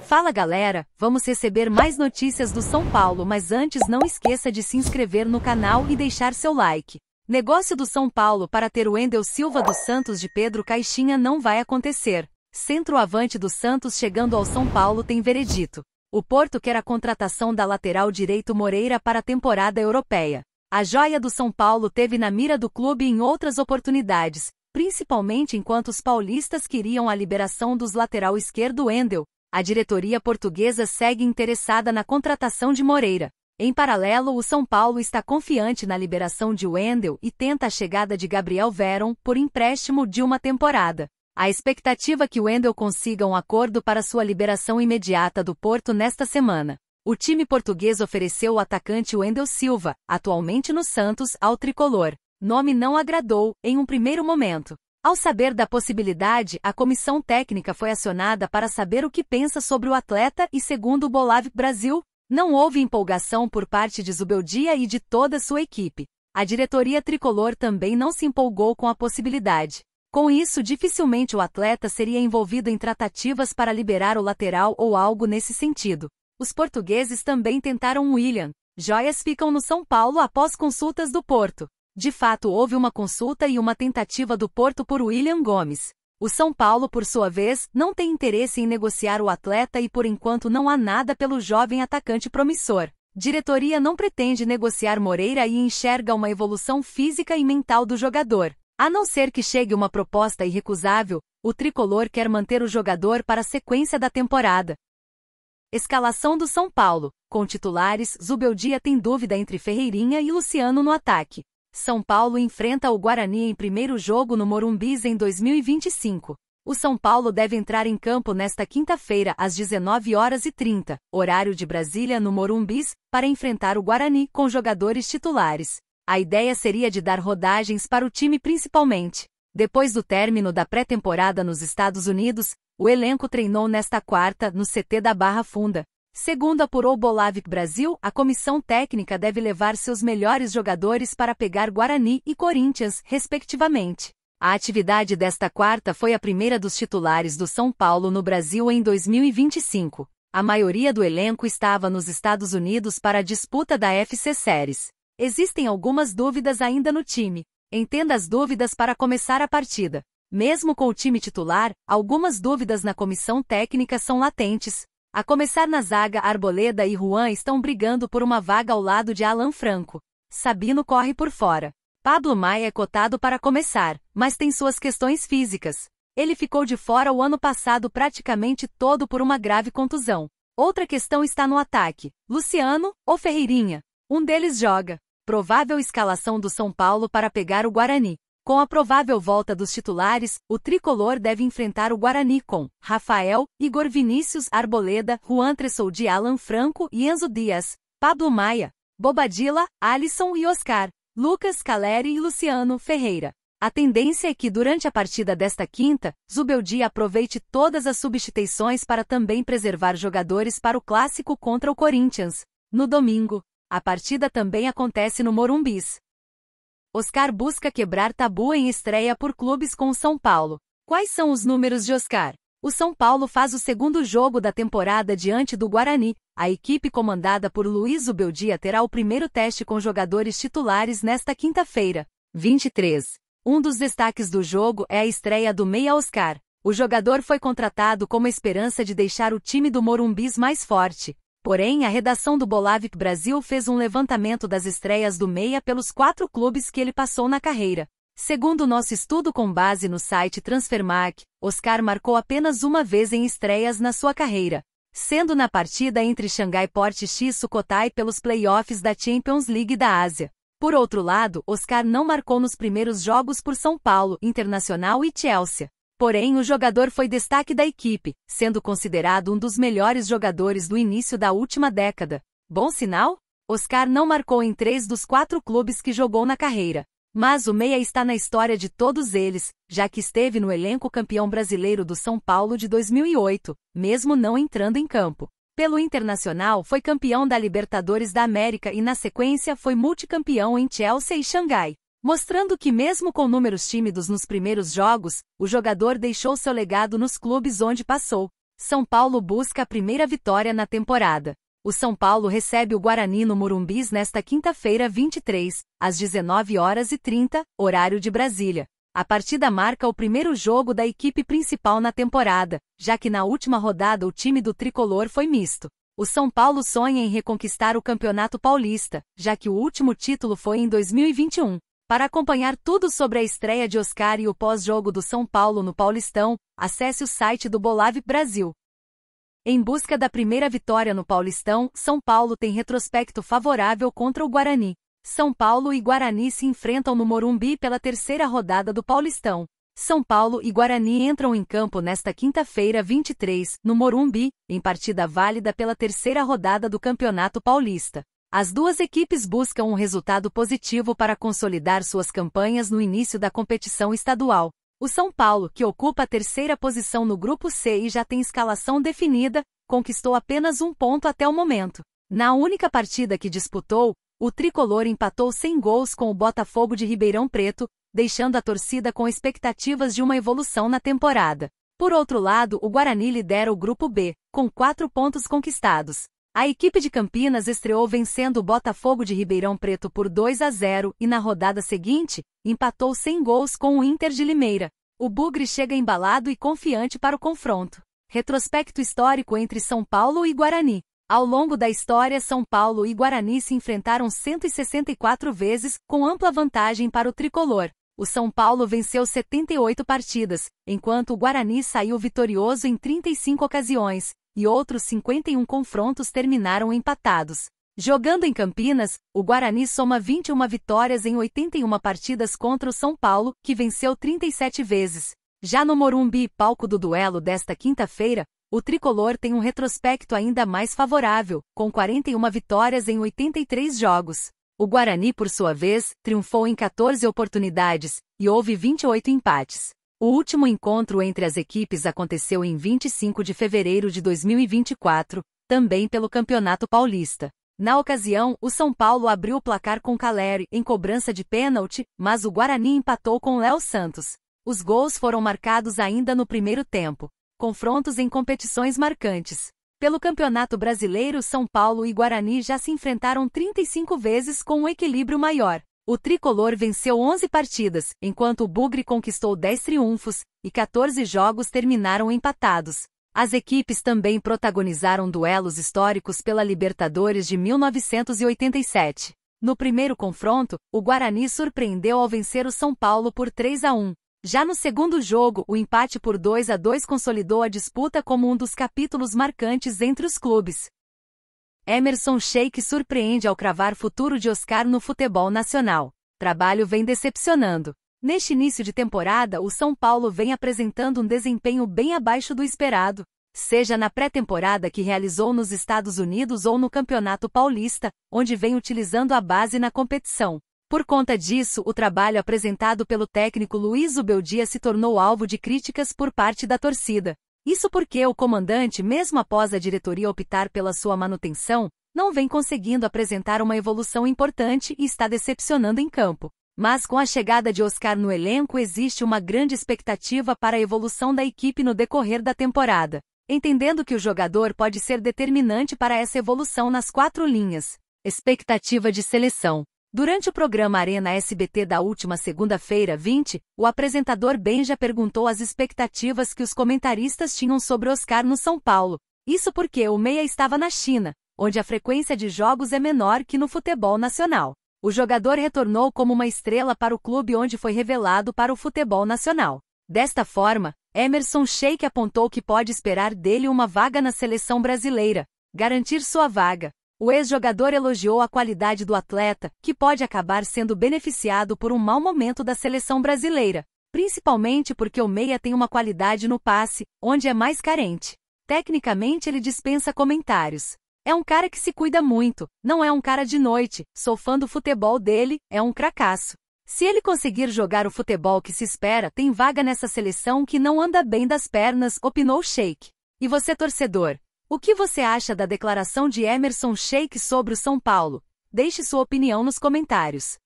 Fala galera, vamos receber mais notícias do São Paulo, mas antes não esqueça de se inscrever no canal e deixar seu like. Negócio do São Paulo para ter o Wendel Silva do Santos de Pedro Caixinha não vai acontecer. Centroavante do Santos chegando ao São Paulo tem veredito. O Porto quer a contratação da lateral direito Moreira para a temporada europeia. A joia do São Paulo teve na mira do clube em outras oportunidades, principalmente enquanto os paulistas queriam a liberação dos lateral esquerdo Wendel. A diretoria portuguesa segue interessada na contratação de Moreira. Em paralelo, o São Paulo está confiante na liberação de Wendel e tenta a chegada de Gabriel Veron por empréstimo de uma temporada. A expectativa é que Wendel consiga um acordo para sua liberação imediata do Porto nesta semana. O time português ofereceu o atacante Wendel Silva, atualmente no Santos, ao tricolor. Nome não agradou, em um primeiro momento. Ao saber da possibilidade, a comissão técnica foi acionada para saber o que pensa sobre o atleta e, segundo o Bolavik Brasil, não houve empolgação por parte de Zubeldia e de toda sua equipe. A diretoria tricolor também não se empolgou com a possibilidade. Com isso, dificilmente o atleta seria envolvido em tratativas para liberar o lateral ou algo nesse sentido. Os portugueses também tentaram William. Joias ficam no São Paulo após consultas do Porto. De fato, houve uma consulta e uma tentativa do Porto por William Gomes. O São Paulo, por sua vez, não tem interesse em negociar o atleta e por enquanto não há nada pelo jovem atacante promissor. Diretoria não pretende negociar Moreira e enxerga uma evolução física e mental do jogador. A não ser que chegue uma proposta irrecusável, o tricolor quer manter o jogador para a sequência da temporada. Escalação do São Paulo. Com titulares, Zubeldia tem dúvida entre Ferreirinha e Luciano no ataque. São Paulo enfrenta o Guarani em primeiro jogo no Morumbi em 2025. O São Paulo deve entrar em campo nesta quinta-feira às 19h30, horário de Brasília no Morumbi, para enfrentar o Guarani com jogadores titulares. A ideia seria de dar rodagens para o time principalmente. Depois do término da pré-temporada nos Estados Unidos, o elenco treinou nesta quarta no CT da Barra Funda. Segundo apurou o Bolavik Brasil, a comissão técnica deve levar seus melhores jogadores para pegar Guarani e Corinthians, respectivamente. A atividade desta quarta foi a primeira dos titulares do São Paulo no Brasil em 2025. A maioria do elenco estava nos Estados Unidos para a disputa da FC Series. Existem algumas dúvidas ainda no time. Entenda as dúvidas para começar a partida. Mesmo com o time titular, algumas dúvidas na comissão técnica são latentes. A começar na zaga, Arboleda e Juan estão brigando por uma vaga ao lado de Alan Franco. Sabino corre por fora. Pablo Maia é cotado para começar, mas tem suas questões físicas. Ele ficou de fora o ano passado praticamente todo por uma grave contusão. Outra questão está no ataque. Luciano ou Ferreirinha? Um deles joga. Provável escalação do São Paulo para pegar o Guarani. Com a provável volta dos titulares, o tricolor deve enfrentar o Guarani com Rafael, Igor Vinícius, Arboleda, Juan Tressoldi, Alan Franco e Enzo Dias, Pablo Maia, Bobadilla, Alisson e Oscar, Lucas Caleri e Luciano Ferreira. A tendência é que durante a partida desta quinta, Zubeldia aproveite todas as substituições para também preservar jogadores para o clássico contra o Corinthians. No domingo, a partida também acontece no Morumbi. Oscar busca quebrar tabu em estreia por clubes com o São Paulo. Quais são os números de Oscar? O São Paulo faz o segundo jogo da temporada diante do Guarani. A equipe comandada por Luiz Zubeldia terá o primeiro teste com jogadores titulares nesta quinta-feira, 23. Um dos destaques do jogo é a estreia do meia Oscar. O jogador foi contratado com a esperança de deixar o time do Morumbi mais forte. Porém, a redação do Bolavik Brasil fez um levantamento das estreias do meia pelos 4 clubes que ele passou na carreira. Segundo nosso estudo com base no site Transfermarkt, Oscar marcou apenas uma vez em estreias na sua carreira, sendo na partida entre Xangai Port X Sukhothai pelos playoffs da Champions League da Ásia. Por outro lado, Oscar não marcou nos primeiros jogos por São Paulo, Internacional e Chelsea. Porém, o jogador foi destaque da equipe, sendo considerado um dos melhores jogadores do início da última década. Bom sinal? Oscar não marcou em 3 dos 4 clubes que jogou na carreira. Mas o meia está na história de todos eles, já que esteve no elenco campeão brasileiro do São Paulo de 2008, mesmo não entrando em campo. Pelo Internacional, foi campeão da Libertadores da América e na sequência foi multicampeão em Chelsea e Xangai. Mostrando que mesmo com números tímidos nos primeiros jogos, o jogador deixou seu legado nos clubes onde passou. São Paulo busca a primeira vitória na temporada. O São Paulo recebe o Guarani no Morumbi nesta quinta-feira 23, às 19h30, horário de Brasília. A partida marca o primeiro jogo da equipe principal na temporada, já que na última rodada o time do tricolor foi misto. O São Paulo sonha em reconquistar o Campeonato Paulista, já que o último título foi em 2021. Para acompanhar tudo sobre a estreia de Oscar e o pós-jogo do São Paulo no Paulistão, acesse o site do Bolave Brasil. Em busca da primeira vitória no Paulistão, São Paulo tem retrospecto favorável contra o Guarani. São Paulo e Guarani se enfrentam no Morumbi pela terceira rodada do Paulistão. São Paulo e Guarani entram em campo nesta quinta-feira 23, no Morumbi, em partida válida pela terceira rodada do Campeonato Paulista. As duas equipes buscam um resultado positivo para consolidar suas campanhas no início da competição estadual. O São Paulo, que ocupa a terceira posição no Grupo C e já tem escalação definida, conquistou apenas um ponto até o momento. Na única partida que disputou, o tricolor empatou sem gols com o Botafogo de Ribeirão Preto, deixando a torcida com expectativas de uma evolução na temporada. Por outro lado, o Guarani lidera o Grupo B, com 4 pontos conquistados. A equipe de Campinas estreou vencendo o Botafogo de Ribeirão Preto por 2-0 e na rodada seguinte, empatou sem gols com o Inter de Limeira. O Bugre chega embalado e confiante para o confronto. Retrospecto histórico entre São Paulo e Guarani. Ao longo da história, São Paulo e Guarani se enfrentaram 164 vezes, com ampla vantagem para o tricolor. O São Paulo venceu 78 partidas, enquanto o Guarani saiu vitorioso em 35 ocasiões, e outros 51 confrontos terminaram empatados. Jogando em Campinas, o Guarani soma 21 vitórias em 81 partidas contra o São Paulo, que venceu 37 vezes. Já no Morumbi, palco do duelo desta quinta-feira, o tricolor tem um retrospecto ainda mais favorável, com 41 vitórias em 83 jogos. O Guarani, por sua vez, triunfou em 14 oportunidades, e houve 28 empates. O último encontro entre as equipes aconteceu em 25 de fevereiro de 2024, também pelo Campeonato Paulista. Na ocasião, o São Paulo abriu o placar com Caleri em cobrança de pênalti, mas o Guarani empatou com Léo Santos. Os gols foram marcados ainda no primeiro tempo. Confrontos em competições marcantes. Pelo Campeonato Brasileiro, São Paulo e Guarani já se enfrentaram 35 vezes com um equilíbrio maior. O tricolor venceu 11 partidas, enquanto o Bugre conquistou 10 triunfos, e 14 jogos terminaram empatados. As equipes também protagonizaram duelos históricos pela Libertadores de 1987. No primeiro confronto, o Guarani surpreendeu ao vencer o São Paulo por 3-1. Já no segundo jogo, o empate por 2-2 consolidou a disputa como um dos capítulos marcantes entre os clubes. Emerson Sheik surpreende ao cravar futuro de Oscar no futebol nacional. Trabalho vem decepcionando. Neste início de temporada, o São Paulo vem apresentando um desempenho bem abaixo do esperado, seja na pré-temporada que realizou nos Estados Unidos ou no Campeonato Paulista, onde vem utilizando a base na competição. Por conta disso, o trabalho apresentado pelo técnico Luiz Ubeldia se tornou alvo de críticas por parte da torcida. Isso porque o comandante, mesmo após a diretoria optar pela sua manutenção, não vem conseguindo apresentar uma evolução importante e está decepcionando em campo. Mas com a chegada de Oscar no elenco existe uma grande expectativa para a evolução da equipe no decorrer da temporada, entendendo que o jogador pode ser determinante para essa evolução nas 4 linhas. Expectativa de seleção. Durante o programa Arena SBT da última segunda-feira 20, o apresentador Benja perguntou as expectativas que os comentaristas tinham sobre Oscar no São Paulo. Isso porque o meia estava na China, onde a frequência de jogos é menor que no futebol nacional. O jogador retornou como uma estrela para o clube onde foi revelado para o futebol nacional. Desta forma, Emerson Sheik apontou que pode esperar dele uma vaga na seleção brasileira, garantir sua vaga. O ex-jogador elogiou a qualidade do atleta, que pode acabar sendo beneficiado por um mau momento da seleção brasileira, principalmente porque o meia tem uma qualidade no passe, onde é mais carente. Tecnicamente ele dispensa comentários. É um cara que se cuida muito, não é um cara de noite, sou fã do futebol dele, é um cracaço. Se ele conseguir jogar o futebol que se espera, tem vaga nessa seleção que não anda bem das pernas, opinou Sheik. E você, torcedor? O que você acha da declaração de Emerson Sheik sobre o São Paulo? Deixe sua opinião nos comentários.